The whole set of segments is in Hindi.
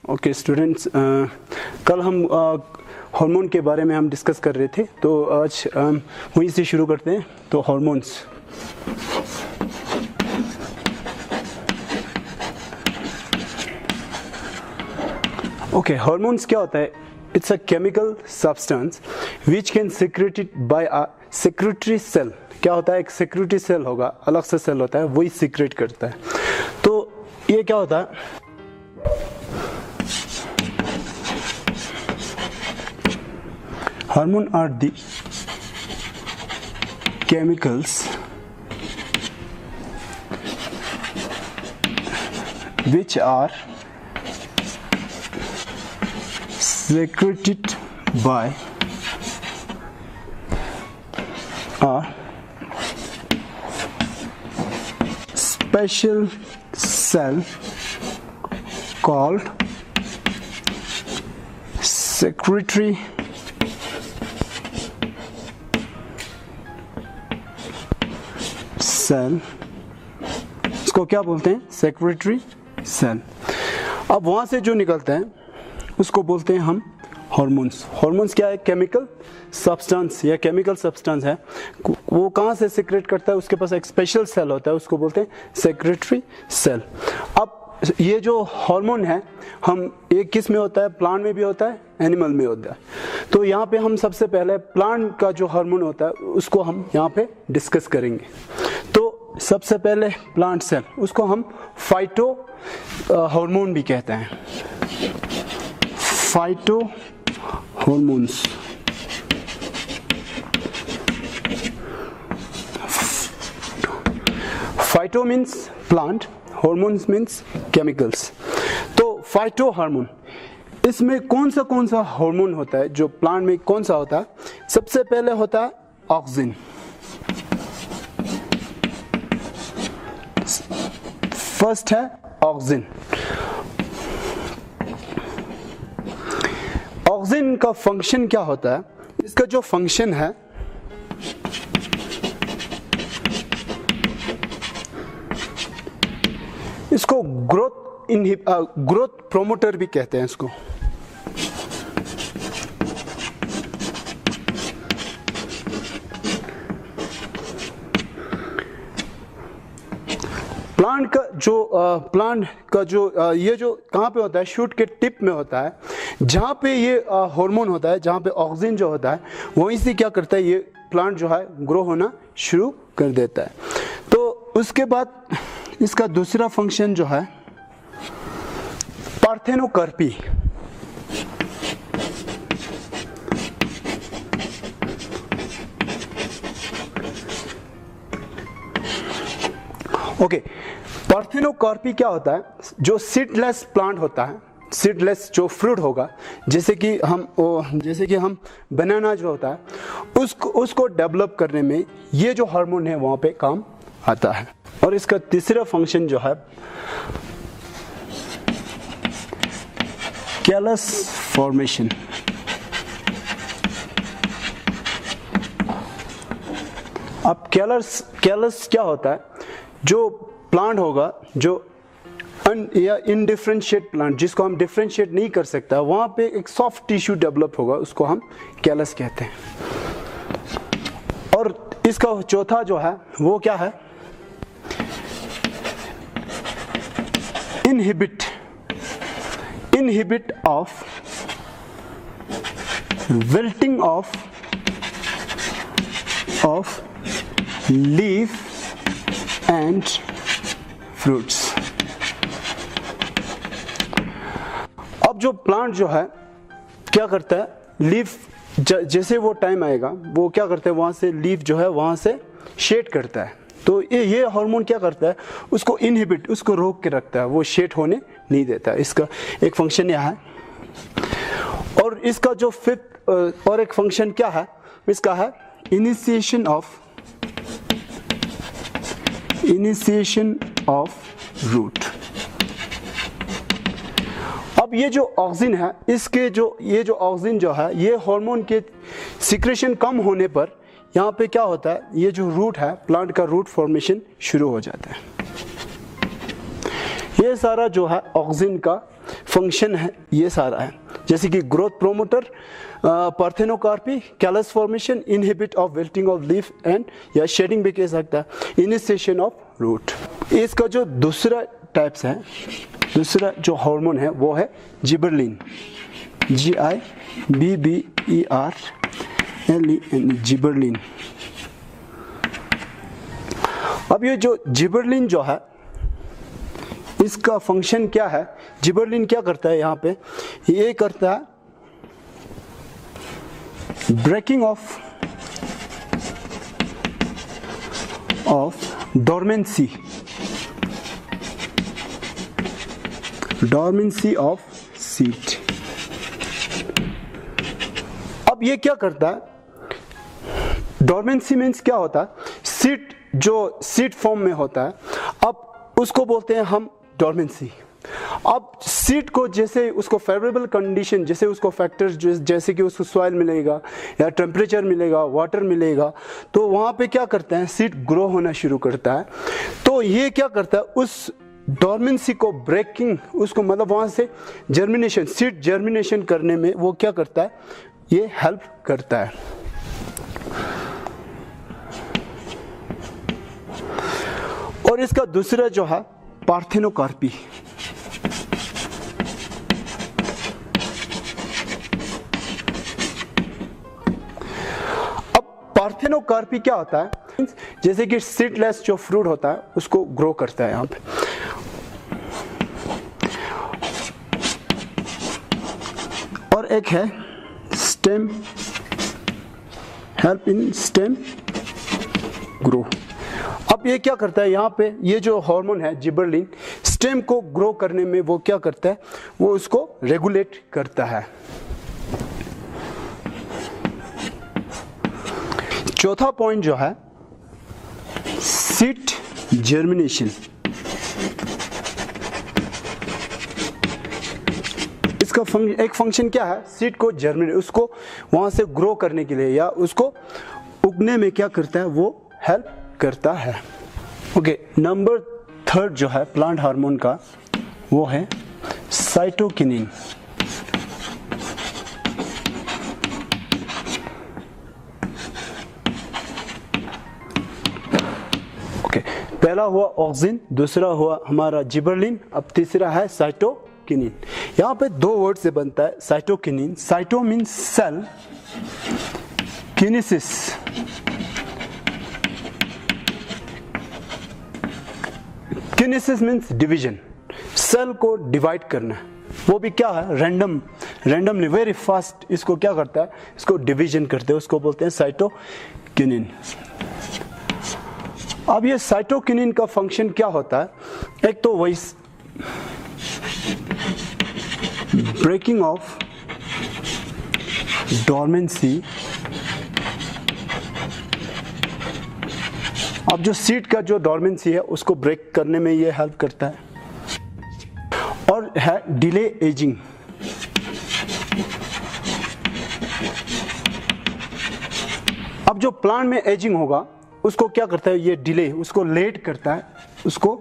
ओके स्टूडेंट्स, कल हम हार्मोन के बारे में हम डिस्कस कर रहे थे, तो आज वहीं से शुरू करते हैं। तो हार्मोन्स, ओके हार्मोन्स क्या होता है? It's a chemical substance which can secreted by a secretory cell. क्या होता है? एक सेक्रेटरी सेल होगा, अलग से सेल होता है, वही सीक्रेट करता है। तो ये क्या होता है? Hormone are the chemicals which are secreted by a special cell called secretory cell. इसको क्या बोलते हैं? Secretory cell. अब वहां से जो निकलते हैं उसको बोलते हैं हम हार्मोन्स। हार्मोन्स क्या है? केमिकल सब्सटेंस या केमिकल सब्सटेंस है। वो कहाँ से सीक्रेट करता है? उसके पास एक स्पेशल सेल होता है, उसको बोलते हैं सेक्रेटरी सेल। अब ये जो हार्मोन है, हम एक किस में होता है? प्लांट में भी होता है, एनिमल में होता है। तो यहाँ पे हम सबसे पहले प्लांट का जो हार्मोन होता है उसको हम यहाँ पे डिस्कस करेंगे। तो सबसे पहले प्लांट सेल, उसको हम फाइटो हार्मोन भी कहते हैं, phyto hormones. Phyto means plant, hormones means chemicals. तो फाइटो हार्मोन, इसमें कौन सा हार्मोन होता है? जो प्लांट में कौन सा होता है? सबसे पहले होता है ऑक्सिन। फर्स्ट है ऑक्सिन। ऑक्सिन का फंक्शन क्या होता है? इसका जो फंक्शन है, इसको ग्रोथ प्रोमोटर भी कहते हैं इसको। प्लांट का जो ये जो कहाँ पे होता है? शूट के टिप में होता है, जहाँ पे ये हार्मोन होता है, जहाँ पे ऑक्सिन जो होता है, वहीं से क्या करता है? ये प्लांट जो है ग्रो होना शुरू कर देता है। तो उसके बाद इसका दूसरा फंक्शन जो है पार्थेनोकार्पी। ओके, पार्थेनोकार्पी क्या होता है? जो सीडलेस प्लांट होता है, सीडलेस जो फ्रूट होगा, जैसे कि हम बनाना जो होता है, उसको डेवलप करने में ये जो हार्मोन है वहां पे काम आता है। और इसका तीसरा फंक्शन जो है कैलस फॉर्मेशन। अब कैलस क्या होता है? जो प्लांट होगा, जो या इनडिफरेंशिएट प्लांट, जिसको हम डिफरेंशिएट नहीं कर सकता, वहां पे एक सॉफ्ट टिश्यू डेवलप होगा, उसको हम कैलस कहते हैं। और इसका चौथा जो है वो क्या है? inhibit of wilting of leaf and fruits। अब जो प्लांट जो है क्या करता है? लीफ जैसे वो टाइम आएगा, वो क्या करता है? वहां से लीफ जो है वहां से शेड करता है। तो ये हार्मोन क्या करता है? उसको इनहिबिट, उसको रोक के रखता है, वो शेड होने नहीं देता है। इसका एक फंक्शन यह है। और इसका जो फिफ्थ और एक फंक्शन क्या है? इसका है इनिशिएशन ऑफ रूट। अब ये जो ऑक्सिन है, ये जो ऑक्सिन जो है, ये हार्मोन के सिक्रेशन कम होने पर यहाँ पे क्या होता है? ये जो रूट है, प्लांट का रूट फॉर्मेशन शुरू हो जाता है। ये सारा जो है ऑक्सिन का फंक्शन है ये सारा है, जैसे कि growth promoter, parthenocarpy, callus formation, inhibit of wilting of leaf and या शेडिंग भी कह सकता है, इनिशिएशन ऑफ रूट। इसका जो दूसरा टाइप्स है, दूसरा जो हार्मोन है वो है जिबरलिन, GIBBERLIN, जिबरलिन। अब ये जो जिबरलिन जो है इसका फंक्शन क्या है, जिबरलिन क्या करता है यहाँ पे, ये करता है breaking of dormancy of seed. अब ये क्या करता है, डोरमेंसी मीन्स क्या होता है, सीड जो सीड फॉर्म में होता है, अब उसको बोलते हैं हम डोरमेंसी। अब सीड को जैसे उसको फेवरेबल कंडीशन, जैसे उसको फैक्टर्स जैसे कि उसको सॉइल मिलेगा या टेम्परेचर मिलेगा, वाटर मिलेगा, तो वहाँ पे क्या करता है, सीड ग्रो होना शुरू करता है। तो ये क्या करता है, उस डोरमेंसी को ब्रेकिंग, उसको मतलब वहाँ से जर्मिनेशन, सीड जर्मिनेशन करने में वो क्या करता है, ये हेल्प करता है। और इसका दूसरा जो है पार्थेनोकार्पी। अब पार्थेनोकार्पी क्या होता है, जैसे कि सीडलेस जो फ्रूट होता है उसको ग्रो करता है यहाँ पे। और एक है stem, help in stem grow. अब ये क्या करता है, यहाँ पे ये जो हार्मोन है जिबरलिन, स्टेम को ग्रो करने में वो क्या करता है, वो उसको रेगुलेट करता है। चौथा पॉइंट जो है सीड जर्मिनेशन। इसका एक फंक्शन क्या है, सीड को जर्मिनेट, उसको वहां से ग्रो करने के लिए या उसको उगने में क्या करता है, वो हेल्प करता है। ओके, नंबर थर्ड जो है प्लांट हार्मोन का वो है साइटोकिनिन। ओके, पहला हुआ ऑक्सिन, दूसरा हुआ हमारा जिबरलिन, अब तीसरा है साइटोकिनिन। यहाँ पे दो वर्ड से बनता है cytokinin. Cyto means cell, kinesis kinesis means division, cell को डिवाइड करना, वो भी क्या है, रैंडमली वेरी फास्ट इसको क्या करता है, इसको डिवीजन करते हैं, उसको बोलते हैं साइटोकिनिन। अब ये साइटोकिनिन का फंक्शन क्या होता है, एक तो वही ब्रेकिंग ऑफ डोरमेंसी। अब जो सीड का जो डोरमेंसी है उसको ब्रेक करने में ये हेल्प करता है। और है डिले एजिंग। अब जो प्लांट में एजिंग होगा उसको क्या करता है, ये डिले, उसको लेट करता है, उसको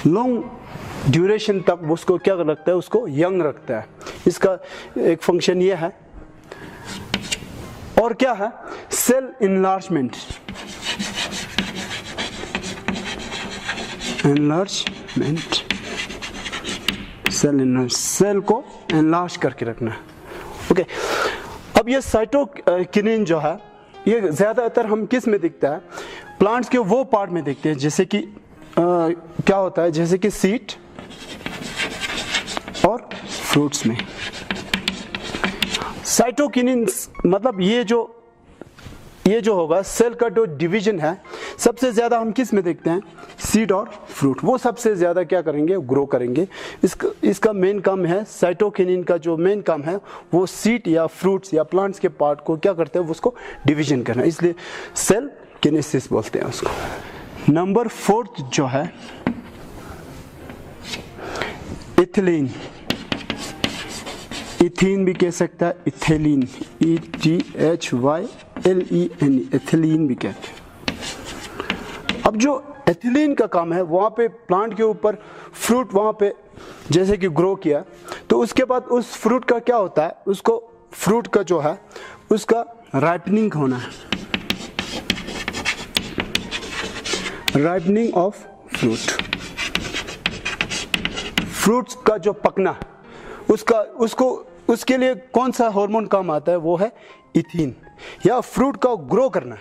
लॉन्ग ड्यूरेशन तक उसको क्या रखता है, उसको यंग रखता है। इसका एक फंक्शन ये है। और क्या है, सेल इनलार्जमेंट, सेल को एनलार्ज करके रखना है। ओके, अब ये साइटोकिनिन जो है ये ज्यादातर हम किस में दिखता है, प्लांट्स के वो पार्ट में दिखते हैं, जैसे कि क्या होता है, जैसे कि सीड और फ्रूट्स में। साइटोकिनिन मतलब ये जो होगा सेल का जो डिवीजन है, सबसे ज्यादा हम किस में देखते हैं, सीड और फ्रूट, वो सबसे ज्यादा क्या करेंगे, ग्रो करेंगे। इसका मेन काम है, साइटोकिनिन का जो मेन काम है वो सीड या फ्रूट्स या प्लांट्स के पार्ट को क्या करते हैं, उसको डिवीजन करना, इसलिए सेल किनेसिस बोलते हैं उसको। नंबर फोर्थ जो है इथिलीन, इथीन भी कह सकता है, इथिलीन, ETHYLEN, इथिलीन भी कहते हैं। अब जो एथिलीन का काम है, वहां पे प्लांट के ऊपर फ्रूट वहां पे जैसे कि ग्रो किया, तो उसके बाद उस फ्रूट का क्या होता है, उसको फ्रूट का जो है उसका राइपनिंग होना है, राइपनिंग ऑफ फ्रूट्स का जो पकना, उसके लिए कौन सा हार्मोन काम आता है, वो है इथिन, या फ्रूट का ग्रो करना।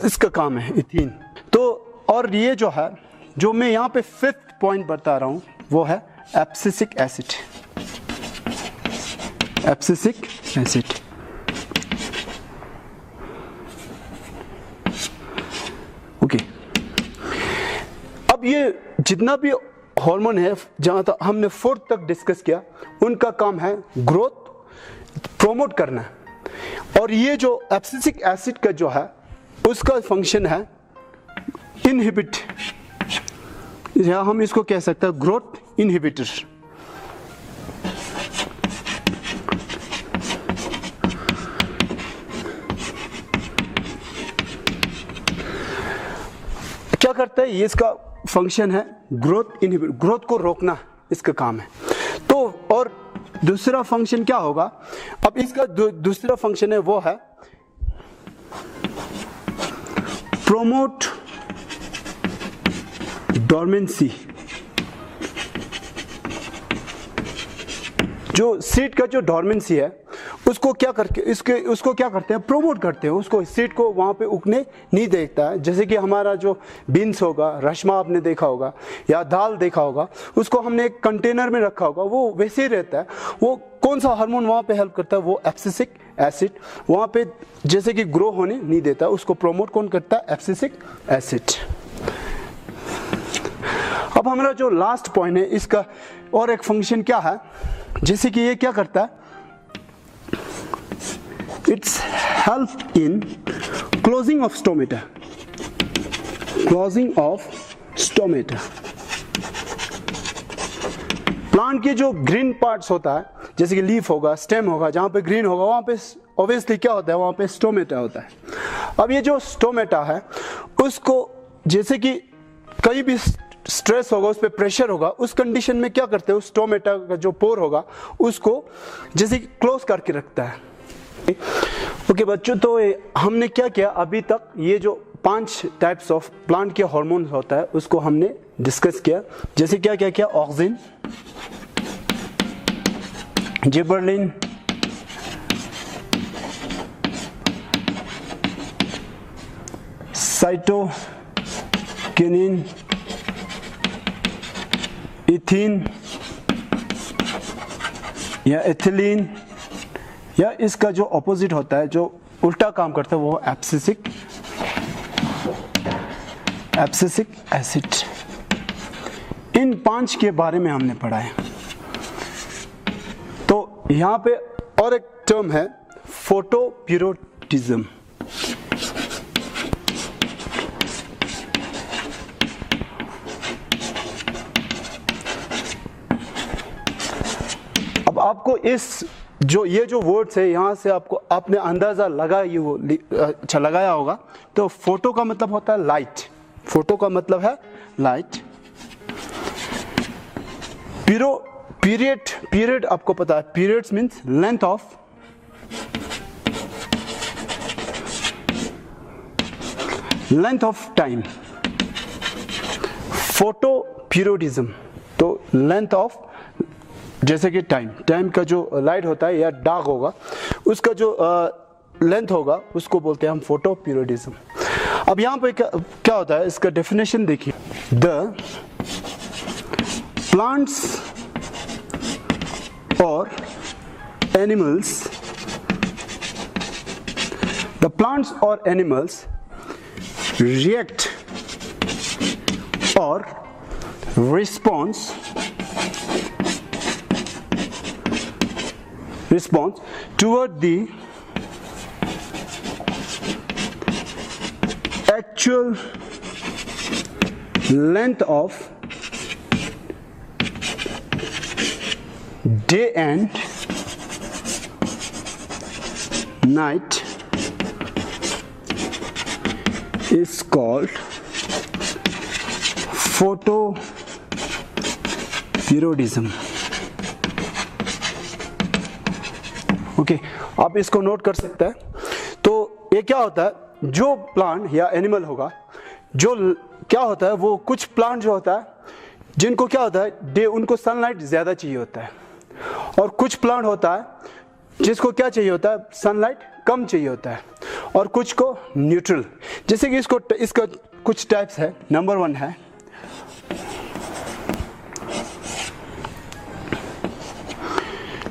इसका काम है इथिन। तो और ये जो है, जो मैं यहाँ पे 5th पॉइंट बता रहा हूं, वो है abscisic acid. Abscisic acid okay. अब ये जितना भी हार्मोन है, जहां तक हमने 4th तक डिस्कस किया, उनका काम है ग्रोथ प्रोमोट करना। और ये जो एब्सिसिक एसिड का जो है, उसका फंक्शन है इनहिबिट, या हम इसको कह सकते हैं ग्रोथ इनहिबिटर। क्या करता है ये, इसका फंक्शन है ग्रोथ इनहिबिट, ग्रोथ को रोकना इसका काम है। तो और दूसरा फंक्शन क्या होगा, अब इसका दूसरा फंक्शन है, वो है प्रोमोट डोरमेंसी। जो सीड का जो डोरमेंसी है, उसको क्या करते हैं, प्रोमोट करते हैं, उसको सीड को वहां पे उगने नहीं देता है। जैसे कि हमारा जो बीन्स होगा, राजमा आपने देखा होगा, या दाल देखा होगा, उसको हमने एक कंटेनर में रखा होगा, वो वैसे ही रहता है। वो कौन सा हार्मोन वहां पे हेल्प करता है, वो एब्सिसिक एसिड वहां पे जैसे कि ग्रो होने नहीं देता, उसको प्रोमोट कौन करता है, एब्सिसिक एसिड। अब हमारा जो लास्ट पॉइंट है, इसका और एक फंक्शन क्या है, जैसे कि ये क्या करता है, it's help in closing of stomata, closing of stomata. Plant के जो ग्रीन पार्ट्स होता है, जैसे कि लीफ होगा, स्टेम होगा, जहां पे ग्रीन होगा, वहां पे ऑब्वियसली क्या होता है, वहां पे स्टोमेटा होता है। अब ये जो स्टोमेटा है, उसको जैसे कि कहीं भी स्ट्रेस होगा, उस पर प्रेशर होगा, उस कंडीशन में क्या करते हैं, उस स्टोमेटा का जो पोर होगा, उसको जैसे कि क्लोज करके रखता है। ओके बच्चों, तो हमने क्या किया अभी तक, ये जो 5 टाइप्स ऑफ प्लांट के हार्मोन होता है, उसको हमने डिस्कस किया। जैसे क्या क्या किया, ऑक्सिन, जिबरलिन, साइटोकिनिन, इथिन या एथिलीन, या इसका जो ऑपोजिट होता है, जो उल्टा काम करता है, वो एब्सिसिक एसिड। इन 5 के बारे में हमने पढ़ा है। तो यहां पे और एक टर्म है फोटोपिरोटिज्म। अब आपको ये जो वर्ड्स है, यहां से आपने अंदाजा लगाया होगा। तो फोटो का मतलब होता है लाइट, फोटो का मतलब है लाइट। पीरियड आपको पता है, periods means length of time. Photoperiodism तो लेंथ ऑफ, जैसे कि टाइम का जो लाइट होता है या डार्क होगा, उसका जो लेंथ होगा, उसको बोलते हैं हम फोटोपिरोटिज्म। अब यहाँ पे क्या होता है, इसका डेफिनेशन देखिए। द प्लांट्स और एनिमल्स, द प्लांट्स और एनिमल्स रिएक्ट और response toward the actual length of day and night is called photoperiodism. Okay, आप इसको नोट कर सकते हैं। तो ये क्या होता है, जो प्लांट या एनिमल होगा, जो क्या होता है, वो कुछ प्लांट जो होता है जिनको क्या होता है डे, उनको सनलाइट ज़्यादा चाहिए होता है, और कुछ प्लांट होता है जिसको क्या चाहिए होता है, सनलाइट कम चाहिए होता है, और कुछ को न्यूट्रल। जैसे कि इसका कुछ टाइप्स है। नंबर 1 है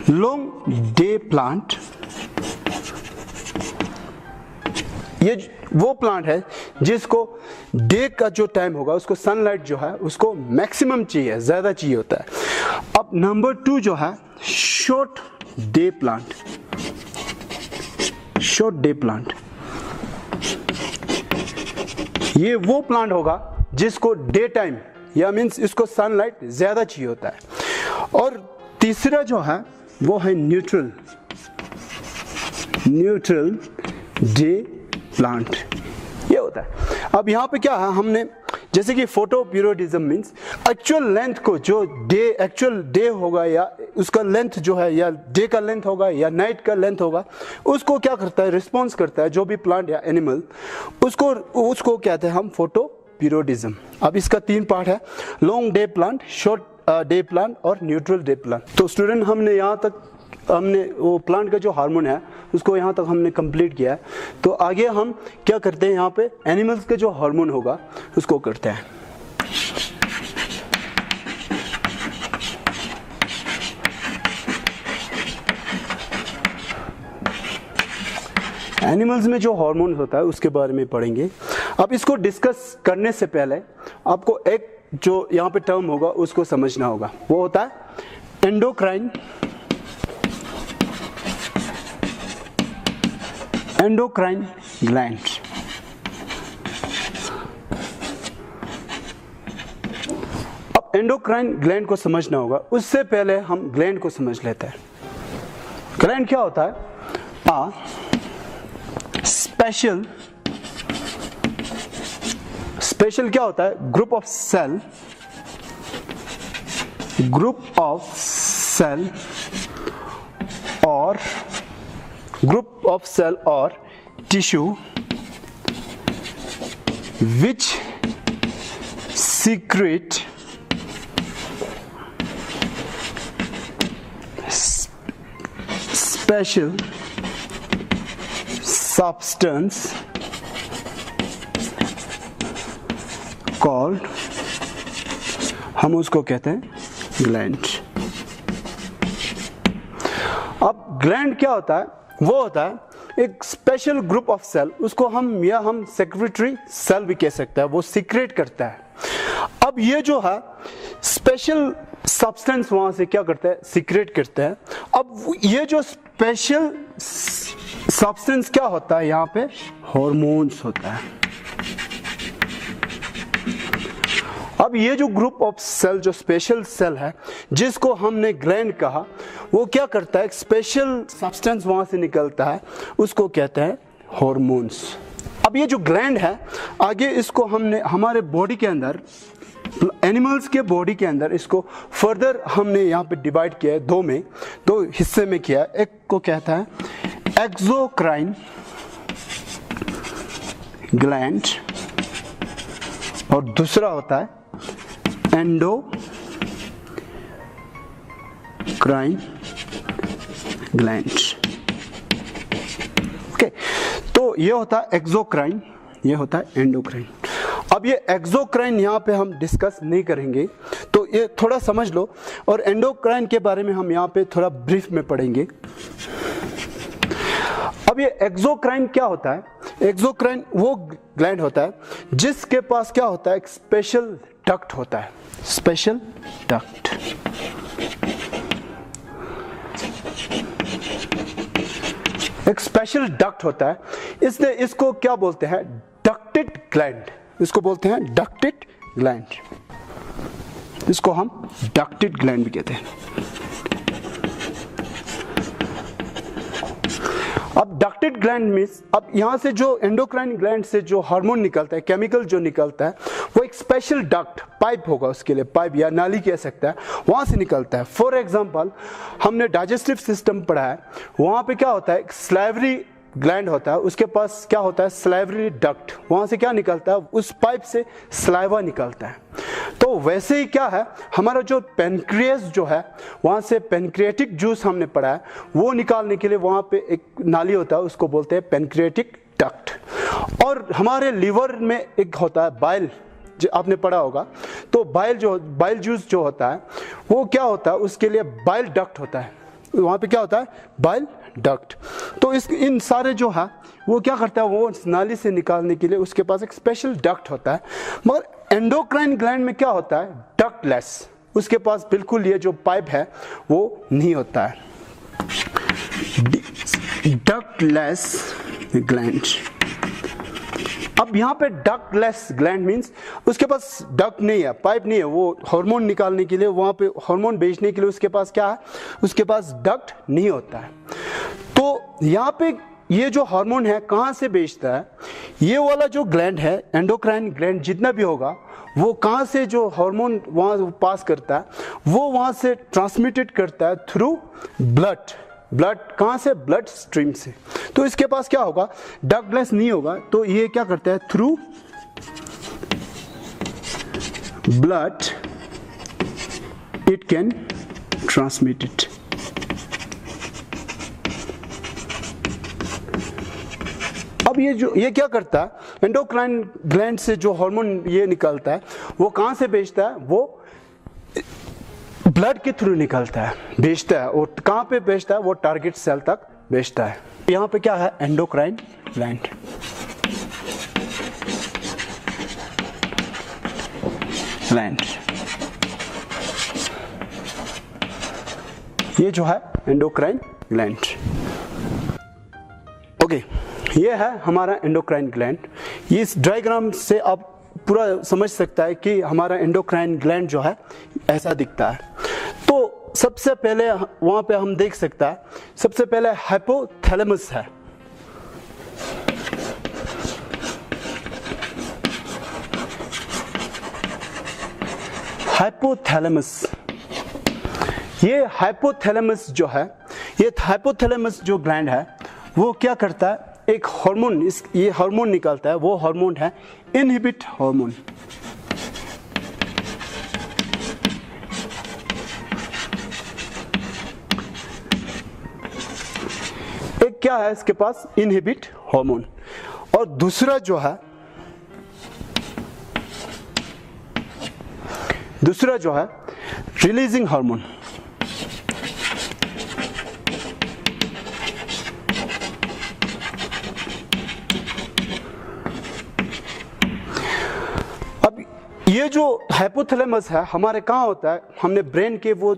लॉन्ग डे प्लांट। ये वो प्लांट है जिसको डे का जो टाइम होगा उसको सनलाइट जो है उसको मैक्सिमम चाहिए, ज्यादा चाहिए होता है। अब नंबर 2 जो है short day plant. Short day plant ये वो प्लांट होगा जिसको डे टाइम या मीन्स इसको सनलाइट ज्यादा चाहिए होता है। और तीसरा जो है वो है न्यूट्रल डे प्लांट, ये होता है। अब यहाँ पे क्या है, हमने जैसे कि फोटोपीरियोडिज्म मीन्स एक्चुअल लेंथ को, जो एक्चुअल डे होगा या उसका लेंथ जो है, या डे का लेंथ होगा या नाइट का लेंथ होगा, उसको क्या करता है, रिस्पॉन्स करता है जो भी प्लांट या एनिमल, उसको कहते हैं हम फोटोपीरियोडिज्म। अब इसका 3 पार्ट है, long day plant, short day plant और न्यूट्रल डे प्लांट। तो स्टूडेंट हमने यहाँ तक वो प्लांट का जो हार्मोन है उसको यहाँ तक हमने कंप्लीट किया है। तो आगे हम क्या करते हैं, यहाँ पे एनिमल्स के जो हार्मोन होगा उसको करते हैं। एनिमल्स में जो हार्मोन होता है उसके बारे में पढ़ेंगे। अब इसको डिस्कस करने से पहले आपको एक जो यहाँ पे टर्म होगा उसको समझना होगा, वो होता है एंडोक्राइन ग्लैंड। अब एंडोक्राइन ग्लैंड को समझना होगा, उससे पहले हम ग्लैंड को समझ लेते हैं। ग्लैंड क्या होता है, स्पेशल क्या होता है, ग्रुप ऑफ सेल और tissue which secrete special substance called, हम उसको कहते हैं ग्लैंड। अब ग्लैंड क्या होता है, वो होता है एक स्पेशल ग्रुप ऑफ सेल, उसको हम सेक्रेटरी सेल भी कह सकते हैं, वो सीक्रेट करता है। अब ये जो है स्पेशल सब्सटेंस वहां से क्या करता है, सीक्रेट करता है। अब ये जो स्पेशल सब्सटेंस क्या होता है, यहाँ पे हार्मोन्स होता है। अब ये जो ग्रुप ऑफ सेल, जो स्पेशल सेल है जिसको हमने ग्लैंड कहा, वो क्या करता है, एक स्पेशल सब्सटेंस वहां से निकलता है, उसको कहते हैं हार्मोन्स। अब ये जो ग्लैंड है, आगे इसको हमने हमारे बॉडी के अंदर, एनिमल्स के बॉडी के अंदर इसको फर्दर हमने यहाँ पे डिवाइड किया है, दो हिस्से में किया है। एक को कहता है एक्सोक्राइन ग्लैंड और दूसरा होता है एंडोक्राइन ग्लैंड। ओके, तो ये होता है एक्सोक्राइन, ये होता है एंडोक्राइन। अब ये एक्सोक्राइन यहाँ पे हम डिस्कस नहीं करेंगे, तो ये थोड़ा समझ लो, और एंडोक्राइन के बारे में हम यहाँ पे थोड़ा ब्रीफ में पढ़ेंगे। अब ये एक्सोक्राइन क्या होता है, एक्सोक्राइन वो ग्लैंड होता है जिसके पास क्या होता है, एक स्पेशल डक्ट होता है, स्पेशल डक्ट। एक स्पेशल डक्ट होता है, इसलिए इसको क्या बोलते हैं, डक्टेड ग्लैंड, इसको बोलते हैं डक्टेड ग्लैंड, इसको हम डक्टेड ग्लैंड भी कहते हैं। अब डक्टेड ग्लैंड मीन्स, अब यहाँ से जो एंडोक्राइन ग्लैंड से जो हार्मोन निकलता है, केमिकल जो निकलता है, वो एक स्पेशल डक्ट, पाइप होगा उसके लिए, पाइप या नाली कह सकता है, वहाँ से निकलता है। फॉर एग्जांपल हमने डाइजेस्टिव सिस्टम पढ़ा है, वहाँ पे क्या होता है, एक स्लाइवरी ग्लैंड होता है, उसके पास क्या होता है, स्लाइवरी डक्ट, वहाँ से क्या निकलता है, उस पाइप से स्लाइवा निकलता है। तो वैसे ही क्या है, हमारा जो पेनक्रियास जो है, वहाँ से पेनक्रियाटिक जूस हमने पढ़ा है, वो निकालने के लिए वहाँ पे एक नाली होता है, उसको बोलते हैं पेनक्रियाटिक डक्ट। और हमारे लीवर में एक होता है बाइल, जो आपने पढ़ा होगा, तो बाइल जूस जो होता है वो क्या होता है, उसके लिए बाइल डक्ट होता है, वहाँ पे क्या होता है, बाइल डक्ट। तो इन सारे जो है वो क्या करता है, वो नाली से निकालने के लिए उसके पास एक स्पेशल डक्ट होता है। मगर एंडोक्राइन ग्लैंड में क्या होता है, डक्टलेस, उसके पास बिल्कुल ये जो पाइप है वो नहीं होता है, डक्टलेस ग्लैंड। अब यहाँ पे डक्टलेस ग्लैंड मीन्स उसके पास डक्ट नहीं है, पाइप नहीं है, वो हार्मोन निकालने के लिए, वहाँ पे हार्मोन भेजने के लिए उसके पास क्या है, उसके पास डक्ट नहीं होता है। तो यहाँ पे ये जो हार्मोन है कहाँ से भेजता है, ये वाला जो ग्लैंड है, एंडोक्राइन ग्लैंड जितना भी होगा, वो कहाँ से जो हार्मोन वहाँ पास करता है, वो वहाँ से ट्रांसमिटेड करता है थ्रू ब्लड। ब्लड कहाँ से, ब्लड स्ट्रीम से। तो इसके पास क्या होगा, डक्टलेस नहीं होगा, तो ये क्या करता है, through blood it can transmit it. अब ये क्या करता है, एंडोक्राइन ग्लैंड से जो हार्मोन ये निकलता है, वो कहाँ से भेजता है, वो ब्लड के थ्रू निकलता है, भेजता है, और कहाँ पे भेजता है, वो टारगेट सेल तक भेजता है। यहाँ पे क्या है, एंडोक्राइन ग्लैंड। ये जो है एंडोक्राइन ग्लैंड। ओके, ये है हमारा एंडोक्राइन ग्लैंड। इस डायग्राम से आप पूरा समझ सकता है कि हमारा एंडोक्राइन ग्लैंड जो है ऐसा दिखता है। तो सबसे पहले वहां पे हम देख सकता है, सबसे पहले हाइपोथैलेमस है। हाइपोथैलेमस, ये हाइपोथैलेमस जो है, ये हाइपोथैलेमस जो ग्लैंड है वो क्या करता है, एक हार्मोन, ये हार्मोन निकलता है, वो हार्मोन है इनहिबिट हार्मोन। एक क्या है इसके पास, इनहिबिट हार्मोन, और दूसरा जो है रिलीजिंग हार्मोन। ये जो हाइपोथैलेमस है हमारे कहाँ होता है, हमने ब्रेन के वो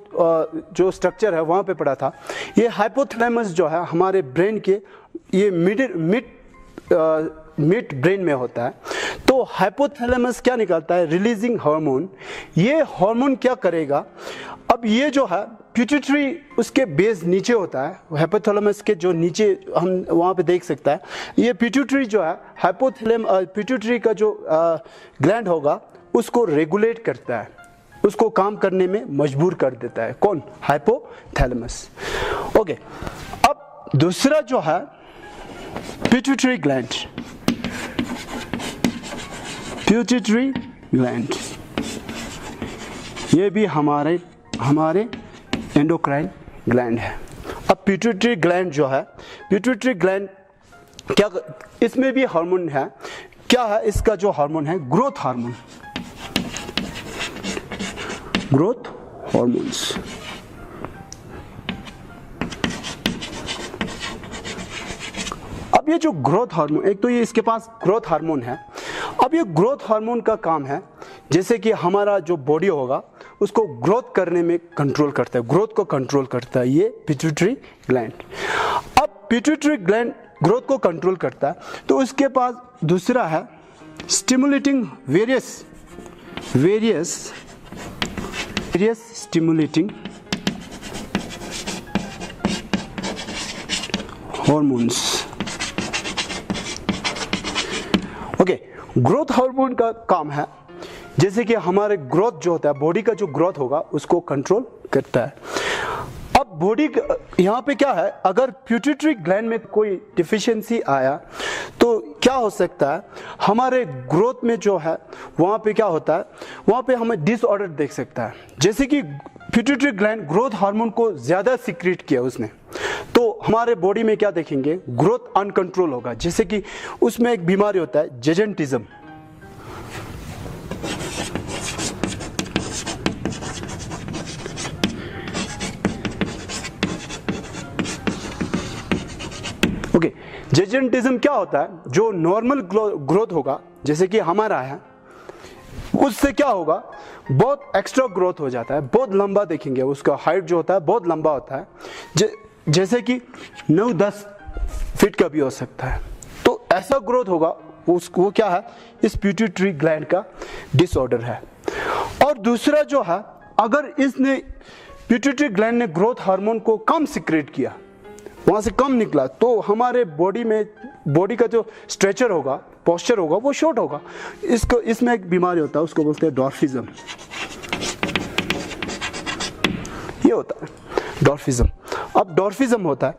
जो स्ट्रक्चर है वहाँ पे पढ़ा था। ये हाइपोथैलेमस जो है हमारे ब्रेन के ये मिड ब्रेन में होता है। तो हाइपोथैलेमस क्या निकालता है, रिलीजिंग हार्मोन। ये हार्मोन क्या करेगा, अब ये जो है पिट्यूटरी, उसके बेस नीचे होता है, हाइपोथैलेमस के जो नीचे हम वहाँ पे देख सकता है। ये पिट्यूटरी जो है, पिट्यूटरी का जो ग्लैंड होगा उसको रेगुलेट करता है, उसको काम करने में मजबूर कर देता है। कौन, हाइपोथैलेमस। ओके, अब दूसरा जो है पिट्यूटरी ग्लैंड। पिट्यूटरी ग्लैंड ये भी हमारे एंडोक्राइन ग्लैंड है। अब पिट्यूटरी ग्लैंड जो है, पिट्यूटरी ग्लैंड क्या, इसमें भी हार्मोन है। क्या है इसका जो हार्मोन है, ग्रोथ हार्मोन, ग्रोथ हार्मोन्स। अब ये जो ग्रोथ हार्मोन, एक तो ये इसके पास ग्रोथ हार्मोन है। अब ये ग्रोथ हार्मोन का काम है, जैसे कि हमारा जो बॉडी होगा उसको ग्रोथ करने में कंट्रोल करता है, ग्रोथ को कंट्रोल करता है ये पिट्यूटरी ग्लैंड। अब पिट्यूटरी ग्लैंड ग्रोथ को कंट्रोल करता है, तो उसके पास दूसरा है stimulating various stimulating hormones. Okay, growth hormone का काम है जैसे कि हमारे ग्रोथ जो होता है, बॉडी का जो ग्रोथ होगा उसको कंट्रोल करता है। अब बॉडी यहाँ पे क्या है, अगर पिट्यूटरी ग्लैंड में कोई डिफिशियंसी आया तो क्या हो सकता है, हमारे ग्रोथ में जो है वहाँ पे क्या होता है, वहाँ पे हमें डिसऑर्डर देख सकता है। जैसे कि पिट्यूटरी ग्लैंड ग्रोथ हार्मोन को ज़्यादा सीक्रेट किया उसने, तो हमारे बॉडी में क्या देखेंगे, ग्रोथ अनकंट्रोल होगा। जैसे कि उसमें एक बीमारी होता है जेजेंटिज्म। ओके, जेजेंटिज्म क्या होता है, जो नॉर्मल ग्रोथ होगा जैसे कि हमारा है, उससे क्या होगा, बहुत एक्स्ट्रा ग्रोथ हो जाता है, बहुत लंबा देखेंगे, उसका हाइट जो होता है बहुत लंबा होता है, जैसे कि 9-10 फीट का भी हो सकता है। तो ऐसा ग्रोथ होगा, वो क्या है, इस पिट्यूटरी ग्लैंड का डिसऑर्डर है। और दूसरा जो है, अगर इसने पिट्यूटरी ग्लैंड ने ग्रोथ हार्मोन को कम सीक्रेट किया, वहाँ से कम निकला, तो हमारे बॉडी का जो स्ट्रेचर होगा, पोस्चर होगा, वो शॉर्ट होगा। इसमें एक बीमारी होता है, उसको बोलते हैं डॉर्फिज्म। ये होता है डॉर्फिज्म। अब डॉर्फिज्म होता है।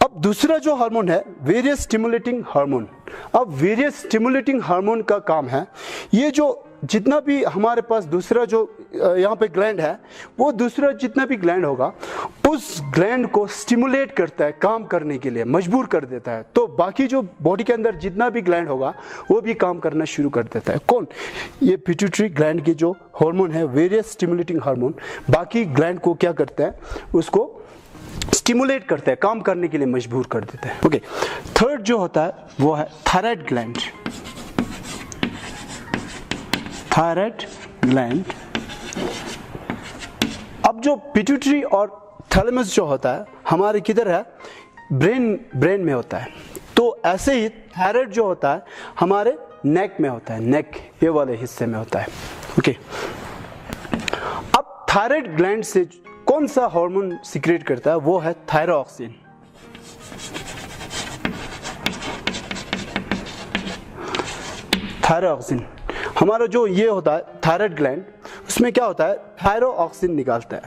अब दूसरा जो हार्मोन है, वेरियस स्टिमुलेटिंग हार्मोन। अब वेरियस स्टिमुलेटिंग हार्मोन का काम है, ये जो जितना भी हमारे पास दूसरा जो यहाँ पे ग्लैंड है, वो दूसरा जितना भी ग्लैंड होगा, उस ग्लैंड को स्टिमुलेट करता है, काम करने के लिए मजबूर कर देता है। तो बाकी जो बॉडी के अंदर जितना भी ग्लैंड होगा वो भी काम करना शुरू कर देता है। कौन, ये पिट्यूटरी ग्लैंड के जो हार्मोन है, वेरियस स्टिमुलेटिंग हार्मोन, बाकी ग्लैंड को क्या करता है, उसको स्टिमुलेट करता है, काम करने के लिए मजबूर कर देता है। ओके, थर्ड जो होता है वो है थायराइड ग्लैंड। थायराइड ग्लैंड, अब जो पिट्यूटरी और थैलेमस जो होता है हमारे किधर है, ब्रेन में होता है। तो ऐसे ही थायराइड जो होता है हमारे नेक में होता है, नेक ये वाले हिस्से में होता है। ओके, अब थायराइड ग्लैंड से कौन सा हार्मोन सीक्रेट करता है, वो है थायरोक्सिन। थायरोक्सिन हमारा जो ये होता है थायराइड ग्लैंड, उसमें क्या होता है, थायरोक्सिन निकालता है।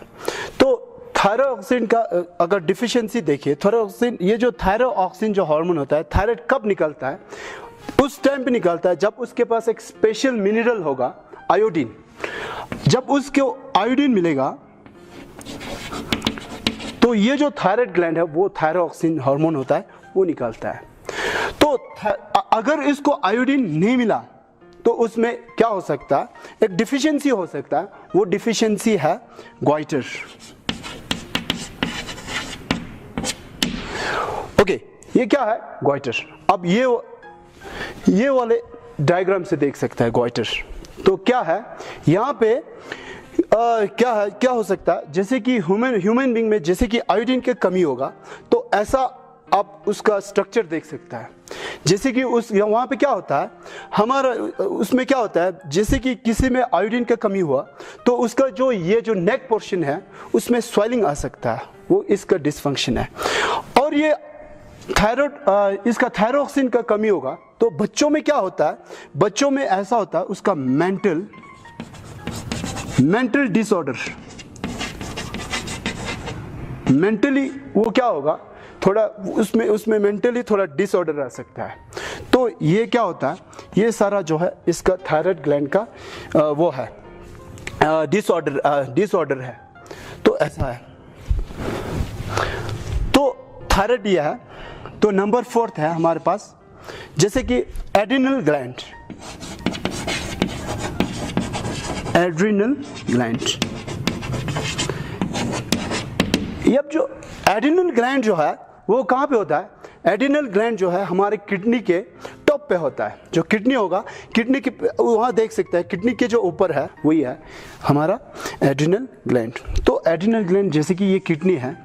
तो थायरोक्सिन का अगर डिफिशियंसी देखिए, थायरोक्सिन, ये जो थायरोक्सिन जो हार्मोन होता है, थायराइड कब निकलता है, उस टाइम पे निकलता है जब उसके पास एक स्पेशल मिनरल होगा, आयोडीन। जब उसको आयोडीन मिलेगा तो ये जो थायराइड ग्लैंड है वो थायरोक्सिन हार्मोन होता है वो निकालता है। तो अगर इसको आयोडीन नहीं मिला तो उसमें क्या हो सकता है, एक डिफिशियंसी हो सकता है, वो डिफिशियंसी है ग्वाइटर। ओके, ये क्या है, ग्वाइटर। अब ये वाले डायग्राम से देख सकता है ग्वाइटर। तो क्या है यहाँ पे, क्या हो सकता है, जैसे कि ह्यूमन बीइंग में जैसे कि आयोडीन की कमी होगा, तो ऐसा आप उसका स्ट्रक्चर देख सकता है। जैसे कि वहाँ पे क्या होता है, हमारा उसमें क्या होता है, जैसे कि किसी में आयोडीन का कमी हुआ तो उसका ये जो नेक पोर्शन है उसमें स्वेलिंग आ सकता है, वो इसका डिसफंक्शन है। और ये थायराइड, इसका थायरोक्सिन का कमी होगा तो बच्चों में क्या होता है, बच्चों में ऐसा होता है, उसका मेंटल डिसऑर्डर, मेंटली वो क्या होगा, थोड़ा उसमें मेंटली थोड़ा डिसऑर्डर आ सकता है। तो ये क्या होता है, ये सारा जो है इसका थायराइड ग्लैंड का वो है डिसऑर्डर है। तो ऐसा है, तो थायराइड ये है। तो नंबर 4 है हमारे पास, जैसे कि एड्रिनल ग्लैंड। एड्रिनल ग्लैंड, ये जो एड्रिनल ग्लैंड जो है वो कहाँ पे होता है, एड्रिनल ग्लैंड जो है हमारे किडनी के टॉप पे होता है। जो किडनी होगा, किडनी के वहाँ देख सकते हैं, किडनी के जो ऊपर है वही है हमारा एड्रिनल ग्लैंड। तो एड्रिनल ग्लैंड, जैसे कि ये किडनी है,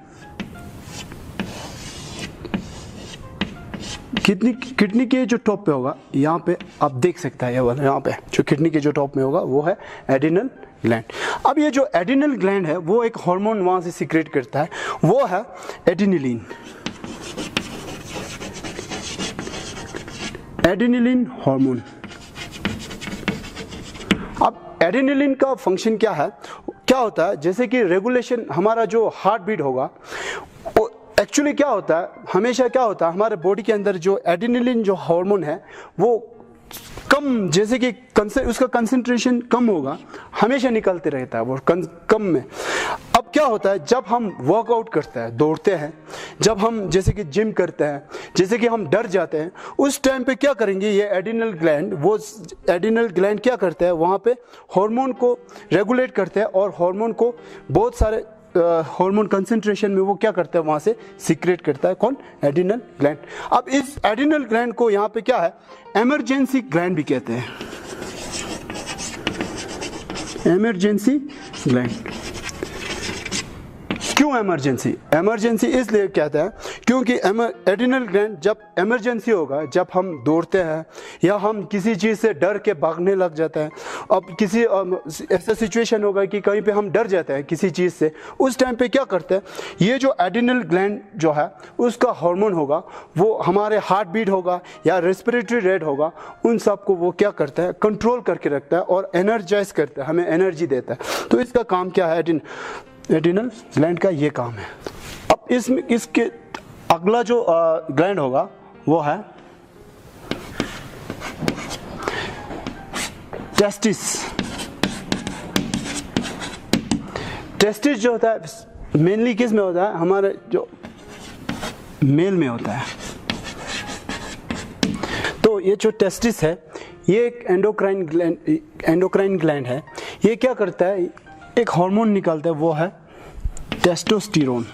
किडनी के जो टॉप पे होगा, यहाँ पे आप देख सकते हैं, ये वाला यहाँ पे जो किडनी के जो टॉप में होगा वो है एड्रिनल ग्लैंड। अब ये जो एड्रिनल ग्लैंड है वो एक हार्मोन वहाँ से सीक्रेट करता है, वो है एड्रेनालिन। Adrenaline hormone. अब एड्रेनलिन का फंक्शन क्या है, क्या होता है, जैसे कि रेगुलेशन, हमारा जो हार्ट बीट होगा, एक्चुअली क्या होता है, हमेशा क्या होता है, हमारे बॉडी के अंदर जो एड्रेनलिन जो हार्मोन है वो कम, जैसे कि उसका कंसंट्रेशन कम होगा, हमेशा निकलते रहता है वो कम में। अब क्या होता है, जब हम वर्कआउट करते हैं, दौड़ते हैं, जब हम जैसे कि जिम करते हैं, जैसे कि हम डर जाते हैं, उस टाइम पे क्या करेंगे, ये एड्रिनल ग्लैंड, वो एड्रिनल ग्लैंड क्या करता है, वहाँ पे हार्मोन को रेगुलेट करते हैं और हार्मोन को बहुत सारे हार्मोन कंसंट्रेशन में वो क्या करता है, वहाँ से सीक्रेट करता है। कौन? Adrenal gland. अब इस एड्रिनल ग्लैंड को यहाँ पे क्या है, इमरजेंसी ग्लैंड भी कहते हैं, इमरजेंसी ग्लैंड। क्यों इमरजेंसी? इमरजेंसी इसलिए कहते हैं क्योंकि एड्रिनल ग्लैंड जब इमरजेंसी होगा, जब हम दौड़ते हैं या हम किसी चीज़ से डर के भागने लग जाते हैं, अब किसी ऐसा सिचुएशन होगा कि कहीं पे हम डर जाते हैं किसी चीज़ से, उस टाइम पे क्या करते हैं, ये जो एड्रिनल ग्लैंड जो है उसका हार्मोन होगा, वो हमारे हार्ट बीट होगा या रेस्पिरेटरी रेट होगा, उन सब को वो क्या करता है, कंट्रोल करके रखता है और एनर्जाइज करता है, हमें एनर्जी देता है। तो इसका काम क्या है, एड्रिनल ग्लैंड का ये काम है। अब इसके अगला जो ग्लैंड होगा वो है टेस्टिस। टेस्टिस जो होता है मेनली किस में होता है, हमारे जो मेल में होता है। तो ये जो टेस्टिस है ये एक एंडोक्राइन ग्लैंड है। ये क्या करता है, एक हार्मोन निकालता है, वो है टेस्टोस्टेरोन।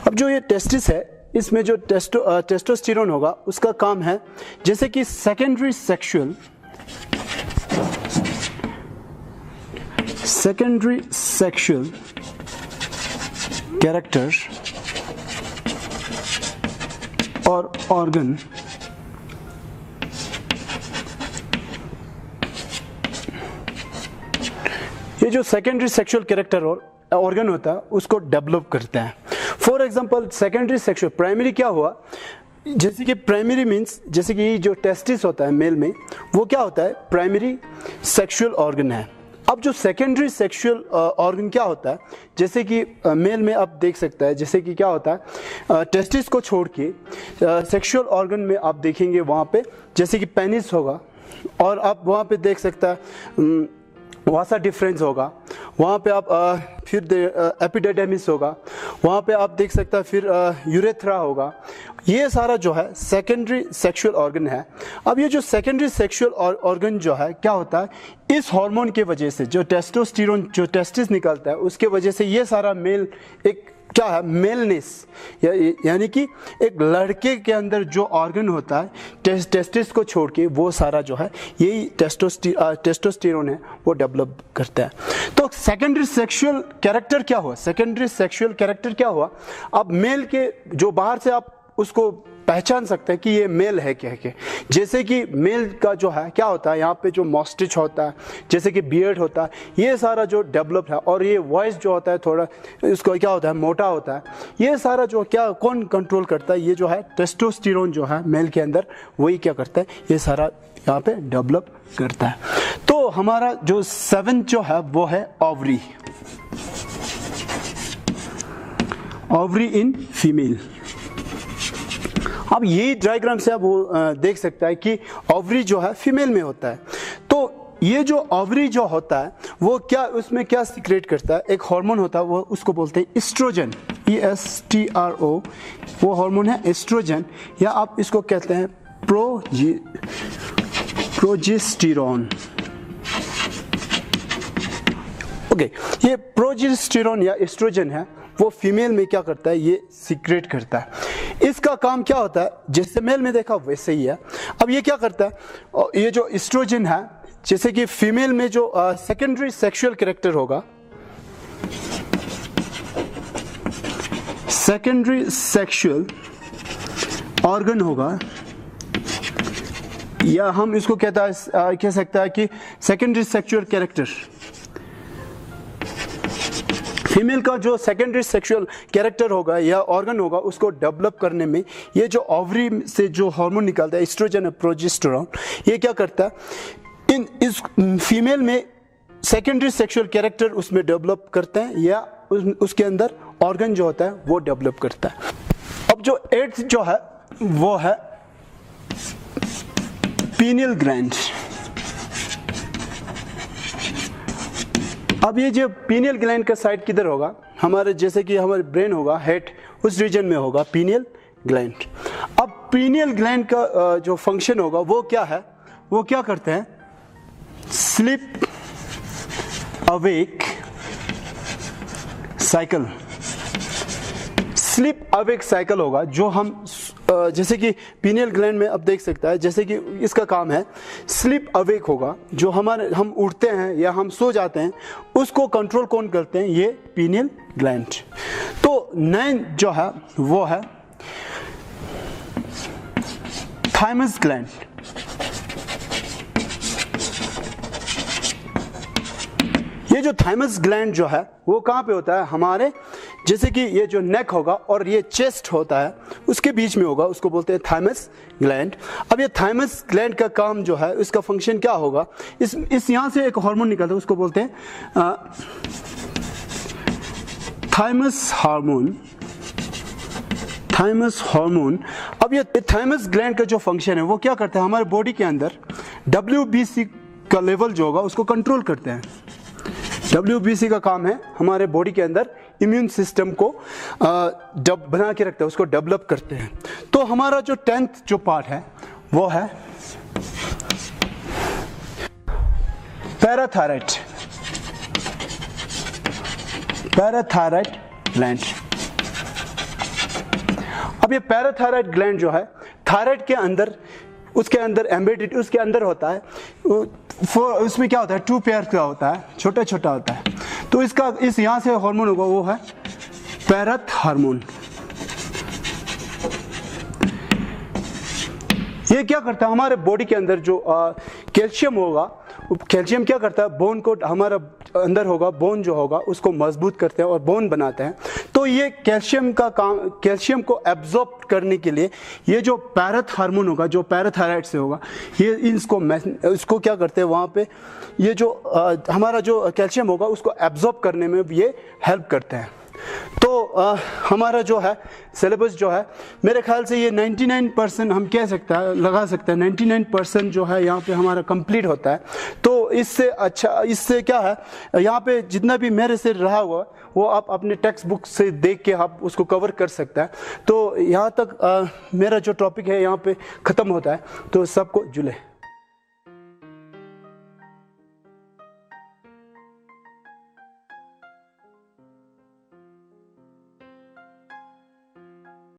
अब जो ये टेस्टिस है, इसमें जो टेस्टोस्टेरोन होगा, उसका काम है जैसे कि सेकेंडरी सेक्सुअल कैरेक्टर और ऑर्गन ये जो सेकेंडरी सेक्सुअल कैरेक्टर और ऑर्गन होता है उसको डेवलप करता है। For example secondary sexual, primary क्या हुआ, जैसे कि प्राइमरी मीन्स जैसे कि जो टेस्टिस होता है मेल में, वो क्या होता है, प्राइमरी सेक्सुअल ऑर्गन है। अब जो सेकेंडरी सेक्सुअल ऑर्गन क्या होता है, जैसे कि मेल में आप देख सकता है, जैसे कि क्या होता है, टेस्टिस को छोड़ के सेक्सुअल ऑर्गन में आप देखेंगे वहाँ पे जैसे कि पेनिस होगा, और आप वहाँ पे देख सकता है वासा डिफरेंस होगा, वहाँ पे आप फिर एपिडिडेमिस होगा, वहाँ पे आप देख सकता है फिर यूरेथ्रा होगा। ये सारा जो है सेकेंडरी सेक्सुअल ऑर्गन है। अब ये जो सेकेंडरी सेक्सुअल ऑर्गन जो है क्या होता है, इस हार्मोन के वजह से जो टेस्टोस्टेरोन जो टेस्टिस निकलता है उसके वजह से ये सारा मेल एक क्या है, मेलनेस, यानी कि एक लड़के के अंदर जो ऑर्गन होता है टेस्टिस को छोड़ के वो सारा जो है यही टेस्टोस्टेरोन है वो डेवलप करता है। तो सेकेंडरी सेक्सुअल कैरेक्टर क्या हुआ, सेकेंडरी सेक्सुअल कैरेक्टर क्या हुआ, अब मेल के जो बाहर से आप उसको पहचान सकते हैं कि ये मेल है कह के, जैसे कि मेल का जो है क्या होता है, यहाँ पे जो मॉस्टिच होता है, जैसे कि बियर्ड होता है, ये सारा जो डेवलप है, और ये वॉइस जो होता है थोड़ा इसको क्या होता है, मोटा होता है। ये सारा जो क्या कौन कंट्रोल करता है, ये जो है टेस्टोस्टेरोन जो है मेल के अंदर, वही क्या करता है, ये सारा यहाँ पे डेवलप करता है। तो हमारा जो 7th जो है वो है ओवरी, ओवरी इन फीमेल। अब यही डायग्राम से आप देख सकता है कि ओवरी जो है फीमेल में होता है। तो ये जो ओवरी जो होता है वो क्या, उसमें क्या सीक्रेट करता है, एक हार्मोन होता है, वो उसको बोलते हैं एस्ट्रोजन, ESTRO, वो हार्मोन है एस्ट्रोजन, या आप इसको कहते हैं प्रोजेस्टेरोन। ओके, ये प्रोजेस्टेरोन या एस्ट्रोजन है, वो फीमेल में क्या करता है, ये सीक्रेट करता है। इसका काम क्या होता है, जैसे मेल में देखा वैसे ही है। अब ये क्या करता है, ये जो एस्ट्रोजन है, जैसे कि फीमेल में जो सेकेंडरी सेक्सुअल कैरेक्टर होगा, सेकेंडरी सेक्सुअल ऑर्गन होगा, या हम इसको कह सकता है कि सेकेंडरी सेक्सुअल कैरेक्टर फीमेल का जो सेकेंडरी सेक्सुअल कैरेक्टर होगा या ऑर्गन होगा उसको डेवलप करने में ये जो ओवरी से जो हार्मोन निकलता है एस्ट्रोजन और प्रोजेस्टेरोन, ये क्या करता है इस फीमेल में सेकेंडरी सेक्सुअल कैरेक्टर उसमें डेवलप करते हैं या उसके अंदर ऑर्गन जो होता है वो डेवलप करता है। अब जो 8th जो है वो है पीनियल ग्लैंड। अब ये जो पीनियल ग्लैंड का साइड किधर होगा, हमारे जैसे कि हमारे ब्रेन होगा हेड उस रीजन में होगा पीनियल ग्लैंड। अब पीनियल ग्लैंड का जो फंक्शन होगा वो क्या है, वो क्या करते हैं, sleep awake cycle. Sleep awake cycle होगा जो हम जैसे कि पीनियल ग्लैंड में अब देख सकता है, जैसे कि इसका काम है स्लीप अवेक होगा, जो हम उठते हैं या हम सो जाते हैं उसको कंट्रोल कौन करते हैं, ये पीनियल ग्लैंड। तो 9 जो है वो है थाइमस ग्लैंड। ये जो थाइमस ग्लैंड जो है वो कहाँ पे होता है, हमारे जैसे कि ये जो नेक होगा और ये चेस्ट होता है उसके बीच में होगा, उसको बोलते हैं थाइमस ग्लैंड। अब ये थाइमस ग्लैंड का काम जो है, इसका फंक्शन क्या होगा, इस यहाँ से एक हार्मोन निकलता है उसको बोलते हैं थाइमस हार्मोन। Thymus hormone. अब ये थाइमस ग्लैंड का जो फंक्शन है वो क्या करता है, हमारे बॉडी के अंदर WBC का लेवल जो होगा उसको कंट्रोल करते हैं। WBC का काम है हमारे बॉडी के अंदर इम्यून सिस्टम को बना के रखता है, उसको डेवलप करते हैं। तो हमारा जो 10th जो पार्ट है वो है पैराथायराइड। Parathyroid gland. अब ये पैराथायराइड ग्लैंड जो है थायराइड के अंदर, उसके अंदर एम्बेडेड उसके अंदर होता है, उसमें क्या होता है 2 पेयर का होता है, छोटा छोटा होता है। तो इसका इस यहाँ से हार्मोन होगा वो है पैरथ हार्मोन। ये क्या करता है, हमारे बॉडी के अंदर जो कैल्शियम होगा, कैल्शियम क्या करता है, बोन को हमारा अंदर होगा, बोन जो होगा उसको मजबूत करते हैं और बोन बनाते हैं। तो ये कैल्शियम का काम, कैल्शियम को एब्जॉर्ब करने के लिए ये जो पैरथ हार्मोन होगा जो पैराथायराइड से होगा, ये इसको क्या करते हैं, वहाँ पे ये जो हमारा जो कैल्शियम होगा उसको एब्जॉर्ब करने में ये हेल्प करते हैं। तो हमारा जो है सिलेबस जो है मेरे ख्याल से ये 99% हम कह सकते हैं, लगा सकते हैं 99% जो है यहाँ पे हमारा कंप्लीट होता है। तो इससे अच्छा, इससे क्या है, यहाँ पे जितना भी मेरे से रहा हुआ वो आप अपने टेक्स्ट बुक से देख के आप उसको कवर कर सकते हैं। तो यहाँ तक मेरा जो टॉपिक है यहाँ पे ख़त्म होता है। तो सबको जुले।